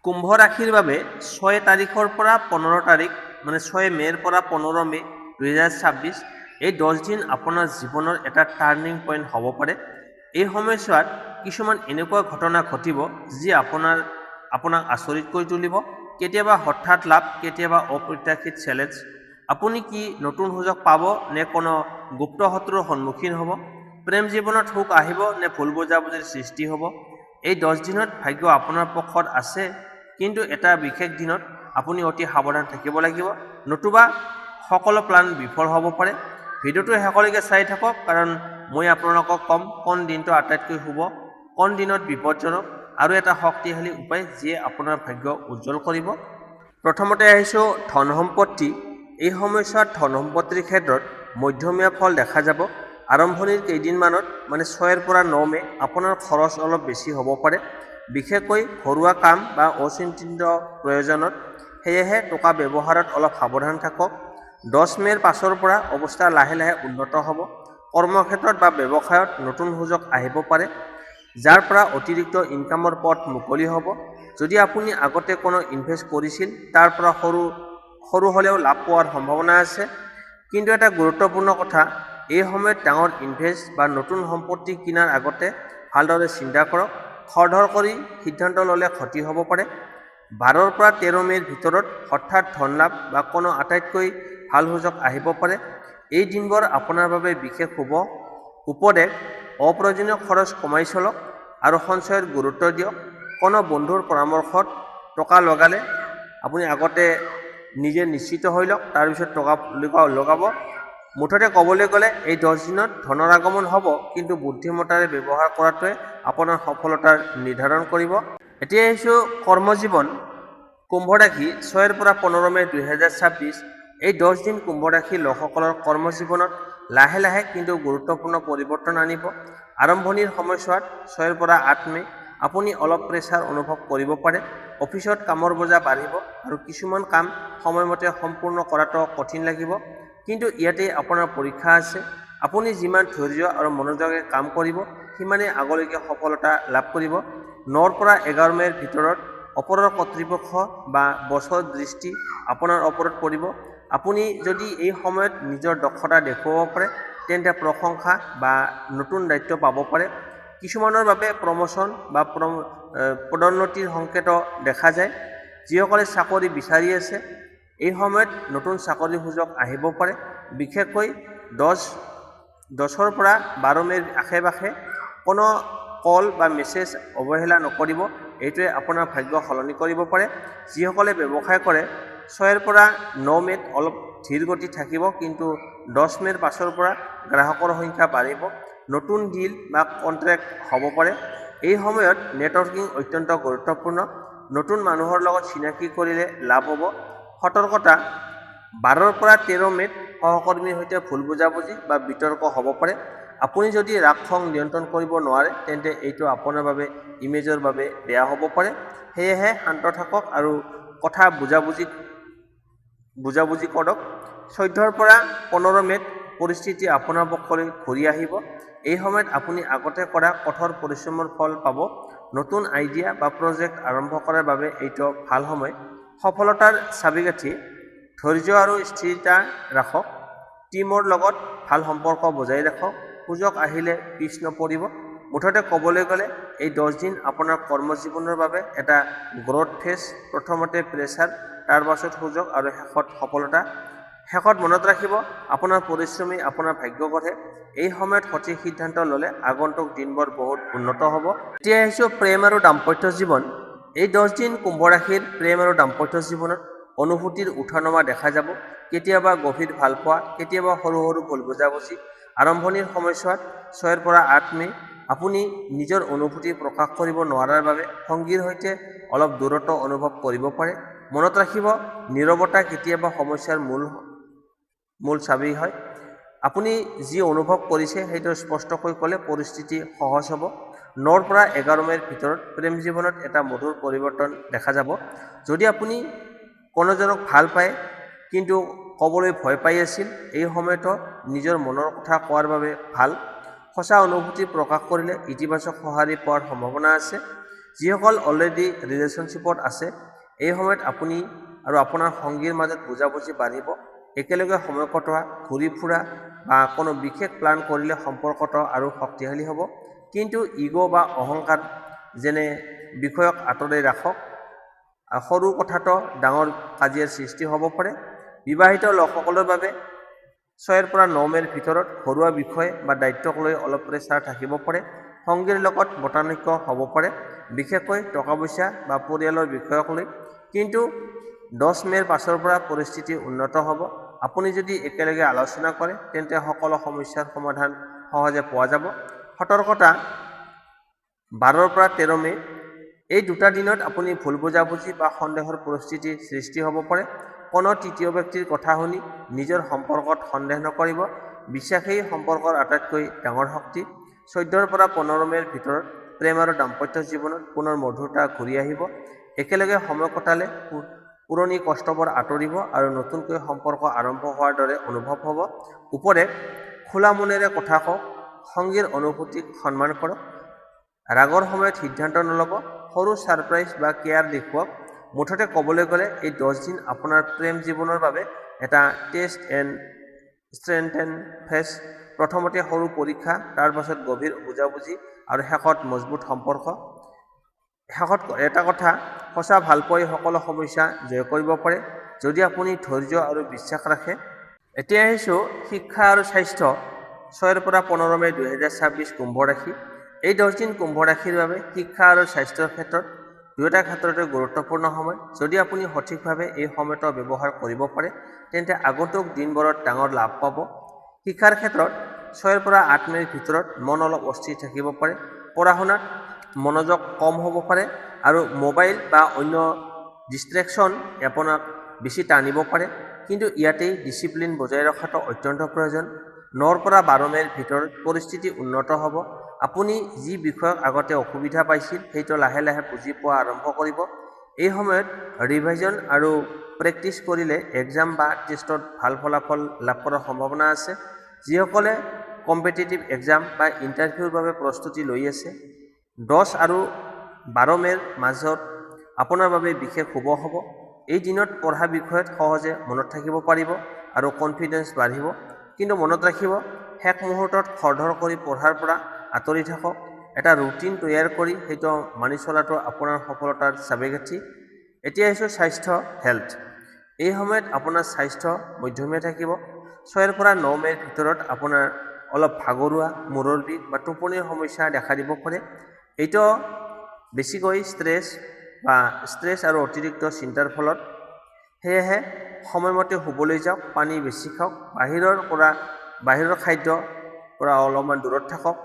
কুম্ভ ৰাশিৰ বাবে 6 তাৰিখৰ পৰা 15 তাৰিখ মানে 6 মে'ৰ পৰা 15 মে' 2026 এই 10 দিন আপোনাৰ জীৱনৰ এটা টাৰ্ণিং পইণ্ট হ'ব পাৰে। এই সময়ছোৱাত কিছুমান এনেকুৱা ঘটনা ঘটিব যি আপোনাক আচৰিত কৰি তুলিব। কেতিয়াবা হঠাৎ লাভ, কেতিয়াবা অপ্ৰত্যাশিত চেলেঞ্জ। আপুনি কি নতুন সুযোগ পাব নে কোনো গুপ্ত শত্ৰুৰ সন্মুখীন হ'ব? প্ৰেম জীৱনত সুখ আহিব নে ভুল বুজাবুজিৰ সৃষ্টি হ'ব? এই 10 দিনত ভাগ্য আপোনাৰ পক্ষত আছে, কিন্তু এটা বিশেষ দিনত আপুনি অতি সাৱধান থাকিব লাগিব, নতুবা সকলো প্লান বিফল হ'ব পাৰে। ভিডিঅ'টো শেষলৈকে চাই থাকক, কাৰণ মই আপোনালোকক ক'ম কোন দিনটো আটাইতকৈ শুভ, কোন দিনত বিপদজনক, আৰু এটা শক্তিশালী উপায় যিয়ে আপোনাৰ ভাগ্য উজ্জ্বল কৰিব। প্ৰথমতে আহিছোঁ ধন সম্পত্তি। এই সময়ছোৱাত ধন সম্পত্তিৰ ক্ষেত্ৰত মধ্যমীয়া ফল দেখা যাব। আৰম্ভণিৰ কেইদিনমানত মানে 6 পৰা 9 মে' আপোনাৰ খৰচ অলপ বেছি হ'ব পাৰে, বিশেষকৈ ঘৰুৱা কাম বা অচিন্তিত প্ৰয়োজনত। সেয়েহে টকা ব্যৱহাৰত অলপ সাৱধান থাকক। 10 মে'ৰ পাছৰ পৰা অৱস্থা লাহে লাহে উন্নত হ'ব। কৰ্মক্ষেত্ৰত বা ব্যৱসায়ত নতুন সুযোগ আহিব পাৰে, যাৰ পৰা অতিৰিক্ত ইনকামৰ পথ মুকলি হ'ব। যদি আপুনি আগতে কোনো ইনভেষ্ট কৰিছিল, তাৰ পৰা সৰু হ'লেও লাভ পোৱাৰ সম্ভাৱনা আছে। কিন্তু এটা গুৰুত্বপূৰ্ণ কথা, এই সময়ত ডাঙৰ ইনভেষ্ট বা নতুন সম্পত্তি কিনাৰ আগতে ভালদৰে চিন্তা কৰক। খৰধৰ কৰি সিদ্ধান্ত ল'লে ক্ষতি হ'ব পাৰে। 12 পৰা 13 মে'ৰ ভিতৰত হঠাৎ ধন লাভ বা কোনো আটাইতকৈ ভাল সুযোগ আহিব পাৰে। এই দিনবোৰ আপোনাৰ বাবে বিশেষ শুভ। উপদেশ: অপ্ৰয়োজনীয় খৰচ কমাই চলক আৰু সঞ্চয়ত গুৰুত্ব দিয়ক। কোনো বন্ধুৰ পৰামৰ্শত টকা লগালে আপুনি আগতে নিজে নিশ্চিত হৈ লওক, তাৰপিছত টকা লগাব। মুঠতে ক'বলৈ গ'লে এই 10 দিনত ধনৰ আগমন হ'ব, কিন্তু বুদ্ধিমত্তাৰে ব্যৱহাৰ কৰাটোৱে আপোনাৰ সফলতাৰ নিৰ্ধাৰণ কৰিব। এতিয়া আহিছোঁ কৰ্মজীৱন। কুম্ভ ৰাশি 6 পৰা 15 মে' 2026 এই 10 দিন কুম্ভ ৰাশিৰ লোকসকলৰ কৰ্মজীৱনত লাহে লাহে কিন্তু গুৰুত্বপূৰ্ণ পৰিৱৰ্তন আনিব। আৰম্ভণিৰ সময়ছোৱাত 6 পৰা 8 মে' আপুনি অলপ প্ৰেছাৰ অনুভৱ কৰিব পাৰে। অফিচত কামৰ বোজা বাঢ়িব আৰু কিছুমান কাম সময়মতে সম্পূৰ্ণ কৰাটো কঠিন লাগিব, কিন্তু ইয়াতেই আপোনাৰ পৰীক্ষা আছে। আপুনি যিমান ধৈৰ্য আৰু মনোযোগেৰে কাম কৰিব, সিমানেই আগলৈকে সফলতা লাভ কৰিব। 9 পৰা 11 মে'ৰ ভিতৰত ওপৰৰ কৰ্তৃপক্ষ বা বছৰ দৃষ্টি আপোনাৰ ওপৰত পৰিব। আপুনি যদি এই সময়ত নিজৰ দক্ষতা দেখুৱাব পাৰে, তেন্তে প্ৰশংসা বা নতুন দায়িত্ব পাব পাৰে। কিছুমানৰ বাবে প্ৰমোচন বা পদোন্নতিৰ সংকেত দেখা যায়। যিসকলে চাকৰি বিচাৰি আছে, এই সময়ত নতুন চাকৰিৰ সুযোগ আহিব পাৰে। বিশেষকৈ 10 পৰা 12 মে'ৰ আশে-পাশে কোনো কল বা মেছেজ অৱহেলা নকৰিব, এইটোৱে আপোনাৰ ভাগ্য সলনি কৰিব পাৰে। যিসকলে ব্যৱসায় কৰে, 6 পৰা 9 মে'ত অলপ ধীৰ গতি থাকিব, কিন্তু 10 মে'ৰ পাছৰ পৰা গ্ৰাহকৰ সংখ্যা বাঢ়িব। নতুন ডিল বা কণ্ট্ৰেক্ট হ'ব পাৰে। এই সময়ত নেটৱৰ্কিং অত্যন্ত গুৰুত্বপূৰ্ণ। নতুন মানুহৰ লগত চিনাকি কৰিলে লাভ হ'ব। সতৰ্কতা: 12 পৰা 13 মে'ত সহকৰ্মীৰ সৈতে ভুল বুজাবুজি বা বিতৰ্ক হ'ব পাৰে। আপুনি যদি ৰাগ-খং নিয়ন্ত্ৰণ কৰিব নোৱাৰে, তেন্তে এইটো আপোনাৰ বাবে ইমেজৰ বাবে বেয়া হ'ব পাৰে। সেয়েহে শান্ত থাকক আৰু কথা বুজাবুজি কৰক। 14 পৰা 15 মে'ত পৰিস্থিতি আপোনাৰ পক্ষলৈ ঘূৰি আহিব। এই সময়ত আপুনি আগতে কৰা কঠোৰ পৰিশ্ৰমৰ ফল পাব। নতুন আইডিয়া বা প্ৰজেক্ট আৰম্ভ কৰাৰ বাবে এইটো ভাল সময়। সফলতাৰ চাবিকাঠি: ধৈৰ্য আৰু স্থিৰতা ৰাখক। টিমৰ লগত ভাল সম্পৰ্ক বজাই ৰাখক। সুযোগ আহিলে পিছ নপৰিব। মুঠতে ক'বলৈ গ'লে এই 10 দিন আপোনাৰ কৰ্মজীৱনৰ বাবে এটা গ্ৰ'থ ফেজ। প্ৰথমতে প্ৰেছাৰ, তাৰ পাছত সুযোগ আৰু শেষত সফলতা। শেষত মনত ৰাখিব, আপোনাৰ পৰিশ্ৰমী আপোনাৰ ভাগ্য গঢ়ে। এই সময়ত সঠিক সিদ্ধান্ত ল'লে আগন্তুক দিনবোৰ বহুত উন্নত হ'ব। এতিয়া আহিছোঁ প্ৰেম আৰু দাম্পত্য জীৱন। এই 10 দিন কুম্ভ ৰাশিৰ প্ৰেম আৰু দাম্পত্য জীৱনত অনুভূতিৰ উঠা-নমা দেখা যাব। কেতিয়াবা গভীৰ ভালপোৱা, কেতিয়াবা সৰু সৰু ভুল বুজাবুজি। আৰম্ভণিৰ সময়ছোৱাত 6 পৰা 8 মে' আপুনি নিজৰ অনুভূতি প্ৰকাশ কৰিব নোৱাৰাৰ বাবে সঙ্গীৰ সৈতে অলপ দূৰত্ব অনুভৱ কৰিব পাৰে। মনত ৰাখিব, নীৰৱতা কেতিয়াবা সমস্যাৰ মূল চাবি হয়। আপুনি যি অনুভৱ কৰিছে সেইটো স্পষ্টকৈ ক'লে পৰিস্থিতি সহজ হ'ব। 9 পৰা 11 মে'ৰ ভিতৰত প্ৰেম জীৱনত এটা মধুৰ পৰিৱৰ্তন দেখা যাব। যদি আপুনি কোনোজনক ভাল পায় কিন্তু ক'বলৈ ভয় পাই আছিল, এই সময়তো নিজৰ মনৰ কথা কোৱাৰ বাবে ভাল। সঁচা অনুভূতি প্ৰকাশ কৰিলে ইতিবাচক সঁহাৰি পোৱাৰ সম্ভাৱনা আছে। যিসকল অলৰেডি ৰিলেশ্যনশ্বিপত আছে এই সময়ত আপুনি আৰু আপোনাৰ সংগীৰ মাজত বুজাবুজি বাঢ়িব। একেলগে সময় কটোৱা, ঘূৰি ফুৰা বা কোনো বিশেষ প্লান কৰিলে সম্পৰ্কটো আৰু শক্তিশালী হ'ব। কিন্তু ইগ' বা অহংকাৰ যেনে বিষয়ক আঁতৰাই ৰাখক। সৰু কথাটো ডাঙৰ কাজিয়াৰ সৃষ্টি হ'ব পাৰে। বিবাহিত লোকসকলৰ বাবে 6 পৰা 9 মেৰ ভিতৰত ঘৰুৱা বিষয় বা দায়িত্বক লৈ অলপ প্ৰেছাৰ থাকিব পাৰে। সংগীৰ লগত মতানৈক্য হ'ব পাৰে, বিশেষকৈ টকা পইচা বা পৰিয়ালৰ বিষয়ক লৈ। কিন্তু 10 মেৰ পাছৰ পৰা পৰিস্থিতি উন্নত হ'ব। আপুনি যদি একেলগে আলোচনা কৰে তেন্তে সকলো সমস্যাৰ সমাধান সহজে পোৱা যাব। সতৰ্কতা 12 পৰা 13 মে এই দুটা দিনত আপুনি ভুল বুজাবুজি বা সন্দেহৰ পৰিস্থিতিৰ সৃষ্টি হ'ব পাৰে। কোনো তৃতীয় ব্যক্তিৰ কথা শুনি নিজৰ সম্পৰ্কত সন্দেহ নকৰিব। বিশ্বাসেই সম্পৰ্কৰ আটাইতকৈ ডাঙৰ শক্তি। 14 পৰা 15 মেৰ ভিতৰত প্ৰেম আৰু দাম্পত্য জীৱনত পুনৰ মধুৰতা ঘূৰি আহিব। একেলগে সময় কটালে পুৰণি কষ্টবোৰ আঁতৰিব আৰু নতুনকৈ সম্পৰ্ক আৰম্ভ হোৱাৰ দৰে অনুভৱ হ'ব। ওপৰে খোলা মনেৰে কথা কওক, সংগীৰ অনুভূতিক সন্মান কৰক। ৰাগৰ সময়ত সিদ্ধান্ত নল'ব, সৰু ছাৰপ্ৰাইজ বা কেয়াৰ দেখুৱাওক। মুঠতে ক'বলৈ গ'লে এই 10 দিন আপোনাৰ প্ৰেম জীৱনৰ বাবে এটা টেষ্ট এণ্ড ষ্ট্ৰেংথেন ফেজ। প্ৰথমতে সৰু পৰীক্ষা, তাৰ পাছত গভীৰ বুজাবুজি আৰু শেষত মজবুত সম্পৰ্ক। শেষত এটা কথা, সঁচা ভালপোৱাই সকলো সমস্যা জয় কৰিব পাৰে যদি আপুনি ধৈৰ্য আৰু বিশ্বাস ৰাখে। এতিয়া আহিছোঁ শিক্ষা আৰু স্বাস্থ্য। 6 পৰা 15 মে 2026 কুম্ভ ৰাশি। এই 10 দিন কুম্ভ ৰাশিৰ বাবে শিক্ষা আৰু স্বাস্থ্যৰ ক্ষেত্ৰত দুয়োটা ক্ষেত্ৰতে গুৰুত্বপূৰ্ণ সময়। যদি আপুনি সঠিকভাৱে এই সময়টো ব্যৱহাৰ কৰিব পাৰে তেন্তে আগন্তুক দিনবোৰত ডাঙৰ লাভ পাব। শিক্ষাৰ ক্ষেত্ৰত 6 পৰা 8 মেৰ ভিতৰত মন অলপ অস্থিৰ থাকিব পাৰে। পঢ়া শুনাত মনোযোগ কম হ'ব পাৰে আৰু মোবাইল বা অন্য ডিষ্ট্ৰেকশ্যন আপোনাক বেছি টানিব পাৰে। কিন্তু ইয়াতেই ডিচিপ্লিন বজাই ৰখাটো অত্যন্ত প্ৰয়োজন। 9 পৰা 12 মেৰ ভিতৰত পৰিস্থিতি উন্নত হ'ব। আপুনি যি বিষয়ক আগতে অসুবিধা পাইছিল সেইটো লাহে লাহে বুজি পোৱা আৰম্ভ কৰিব। এই সময়ত ৰিভাইজন আৰু প্ৰেক্টিচ কৰিলে এক্সাম বা টেষ্টত ভাল ফলাফল লাভ কৰাৰ সম্ভাৱনা আছে। যিসকলে কম্পিটিটিভ এক্সাম বা ইণ্টাৰভিউৰ বাবে প্ৰস্তুতি লৈ আছে, 10 আৰু 12 মেৰ মাজত আপোনাৰ বাবে বিশেষ শুভ হ'ব। এই দিনত পঢ়া বিষয়ত সহজে মনত থাকিব পাৰিব আৰু কনফিডেন্স বাঢ়িব। কিন্তু মনত ৰাখিব, শেষ মুহূৰ্তত খৰধৰ কৰি পঢ়াৰ পৰা আঁতৰি থাকক। এটা ৰুটিন তৈয়াৰ কৰি সেইটো মানি চলাটো আপোনাৰ সফলতাৰ চাবিকাঠি। এতিয়া আহিছোঁ স্বাস্থ্য, হেল্থ। এই সময়ত আপোনাৰ স্বাস্থ্য মধ্যমীয়া থাকিব। 6 পৰা 9 মেৰ ভিতৰত আপোনাৰ অলপ ভাগৰুৱা, মূৰৰ বিষ বা টোপনিৰ সমস্যা দেখা দিব পাৰে। এইটো বেছিকৈ ষ্ট্ৰেছ আৰু অতিৰিক্ত চিন্তাৰ ফলত। সেয়েহে সময়মতে শুবলৈ যাওক, পানী বেছি খাওক, বাহিৰৰ খাদ্যৰ পৰা অলপমান দূৰত থাকক।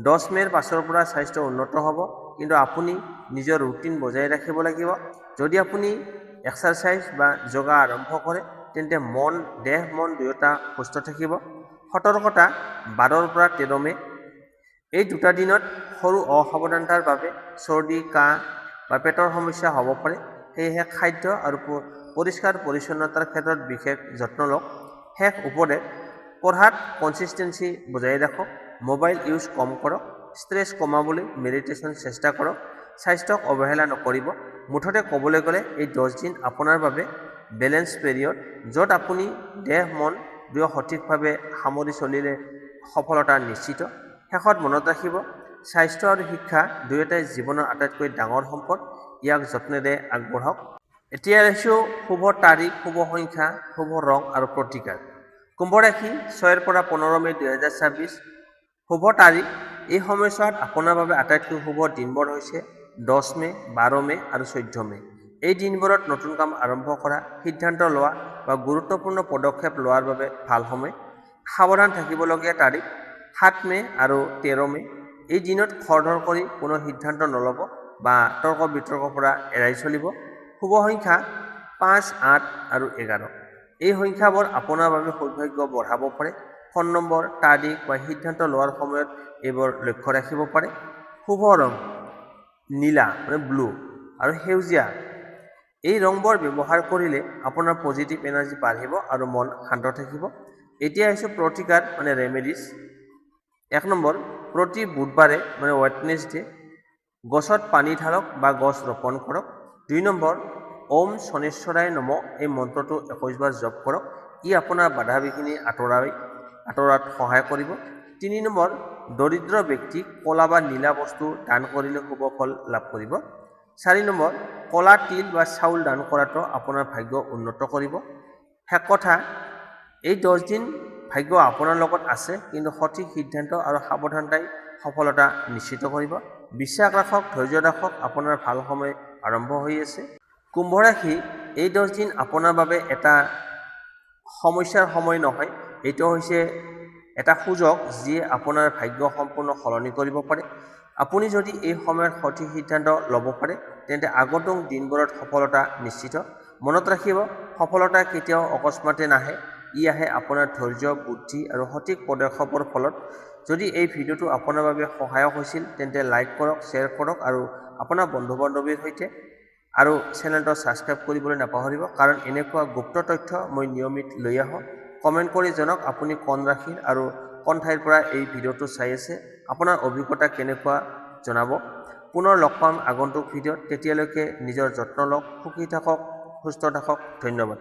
10 মেৰ পাছৰ পৰা স্বাস্থ্য উন্নত হ'ব, কিন্তু আপুনি নিজৰ ৰুটিন বজাই ৰাখিব লাগিব। যদি আপুনি এক্সাৰচাইজ বা যোগা আৰম্ভ কৰে তেন্তে দেহ মন দুয়োটা সুস্থ থাকিব। সতৰ্কতা 12 পৰা 13 মে এই দুটা দিনত সৰু অসাৱধানতাৰ বাবে চৰ্দি, কাহ বা পেটৰ সমস্যা হ'ব পাৰে। সেয়েহে খাদ্য আৰু পৰিষ্কাৰ পৰিচ্ছন্নতাৰ ক্ষেত্ৰত বিশেষ যত্ন লওক। শেষ উপদেশ, পঢ়াত কনচিষ্টেঞ্চি বজাই ৰাখক, মোবাইল ইউজ কম কৰক, ষ্ট্ৰেছ কমাবলৈ মেডিটেশ্যন চেষ্টা কৰক, স্বাস্থ্যক অৱহেলা নকৰিব। মুঠতে ক'বলৈ গ'লে এই 10 দিন আপোনাৰ বাবে বেলেঞ্চ পিৰিয়ড, য'ত আপুনি দেহ মন দুয়ো সঠিকভাৱে সামৰি চলিলে সফলতা নিশ্চিত। শেষত মনত ৰাখিব, স্বাস্থ্য আৰু শিক্ষা দুয়োটাই জীৱনৰ আটাইতকৈ ডাঙৰ সম্পদ। ইয়াক যত্নেৰে আগবঢ়াওক। এতিয়া আহিছোঁ শুভ তাৰিখ, শুভ সংখ্যা, শুভ ৰং আৰু প্ৰতিকাৰ। কুম্ভ ৰাশি 6 পৰা 15 মে 2026 শুভ তাৰিখ। এই সময়ছোৱাত আপোনাৰ বাবে আটাইতকৈ শুভ দিনবোৰ হৈছে 10 মে, 12 মে আৰু 14 মে। এই দিনবোৰত নতুন কাম আৰম্ভ কৰা, সিদ্ধান্ত লোৱা বা গুৰুত্বপূৰ্ণ পদক্ষেপ লোৱাৰ বাবে ভাল সময়। সাৱধান থাকিবলগীয়া তাৰিখ 7 মে আৰু 13 মে। এই দিনত খৰধৰ কৰি কোনো সিদ্ধান্ত নল'ব বা তৰ্ক বিতৰ্কৰ পৰা এৰাই চলিব। শুভ সংখ্যা 5, 8 আৰু 11। এই সংখ্যাবোৰ আপোনাৰ বাবে সৌভাগ্য বঢ়াব পাৰে। ফোন নম্বৰ, তাৰিখ বা সিদ্ধান্ত লোৱাৰ সময়ত এইবোৰ লক্ষ্য ৰাখিব পাৰে। শুভ ৰং নীলা ব্লু আৰু সেউজীয়া। এই ৰংবোৰ ব্যৱহাৰ কৰিলে আপোনাৰ পজিটিভ এনাৰ্জি বাঢ়িব আৰু মন শান্ত থাকিব। এতিয়া আহিছোঁ প্ৰতিকাৰ ৰেমেডিজ। 1 নম্বৰ, প্ৰতি বুধবাৰে ৱেডনেছডে গছত পানী ঢালক বা গছ ৰোপণ কৰক। 2 নম্বৰ, ওম শনেশ্বৰায় নম এই মন্ত্ৰটো 21 বাৰ জপ কৰক। ই আপোনাৰ বাধা বিঘিনি আঁতৰাত সহায় কৰিব। 3 নম্বৰ, দৰিদ্ৰ ব্যক্তিক কলা বা নীলা বস্তু দান কৰিলে শুভ ফল লাভ কৰিব। 4 নম্বৰ, কলা তিল বা চাউল দান কৰাটো আপোনাৰ ভাগ্য উন্নত কৰিব। শেষ কথা, এই 10 দিন ভাগ্য আপোনাৰ লগত আছে, কিন্তু সঠিক সিদ্ধান্ত আৰু সাৱধানতাই সফলতা নিশ্চিত কৰিব। বিশ্বাস ৰাখক, ধৈৰ্য ৰাখক, আপোনাৰ ভাল সময় আৰম্ভ হৈ আছে। কুম্ভ ৰাশি, এই 10 দিন আপোনাৰ বাবে এটা সমস্যাৰ সময় নহয়, এইটো হৈছে এটা সুযোগ যিয়ে আপোনাৰ ভাগ্য সম্পূৰ্ণ সলনি কৰিব পাৰে। আপুনি যদি এই সময়ত সঠিক সিদ্ধান্ত ল'ব পাৰে, তেন্তে আগন্তুক দিনবোৰত সফলতা নিশ্চিত। মনত ৰাখিব, সফলতা কেতিয়াও অকস্মাতে নাহে, ই আহে আপোনাৰ ধৈৰ্য, বুদ্ধি আৰু সঠিক পদক্ষেপৰ ফলত। যদি এই ভিডিঅ'টো আপোনাৰ বাবে সহায়ক হৈছিল, তেন্তে লাইক কৰক, শ্বেয়াৰ কৰক আৰু আপোনাৰ বন্ধু-বান্ধৱীৰ সৈতে আৰু চেনেলটো ছাবস্ক্ৰাইব কৰিবলৈ নাপাহৰিব, কাৰণ এনেকুৱা গুপ্ত তথ্য মই নিয়মিত লৈ আহোঁ। কমেণ্ট কৰি জনাওক আপুনি কোন ৰাশিৰ আৰু কোন ঠাইৰ পৰা এই ভিডিঅ'টো চাই আছে, আপোনাৰ অভিজ্ঞতা কেনেকুৱা জনাব। পুনৰ লগ পাম আগন্তুক ভিডিঅ'ত, তেতিয়ালৈকে নিজৰ যত্ন লওক, সুখী থাকক, সুস্থ থাকক। ধন্যবাদ।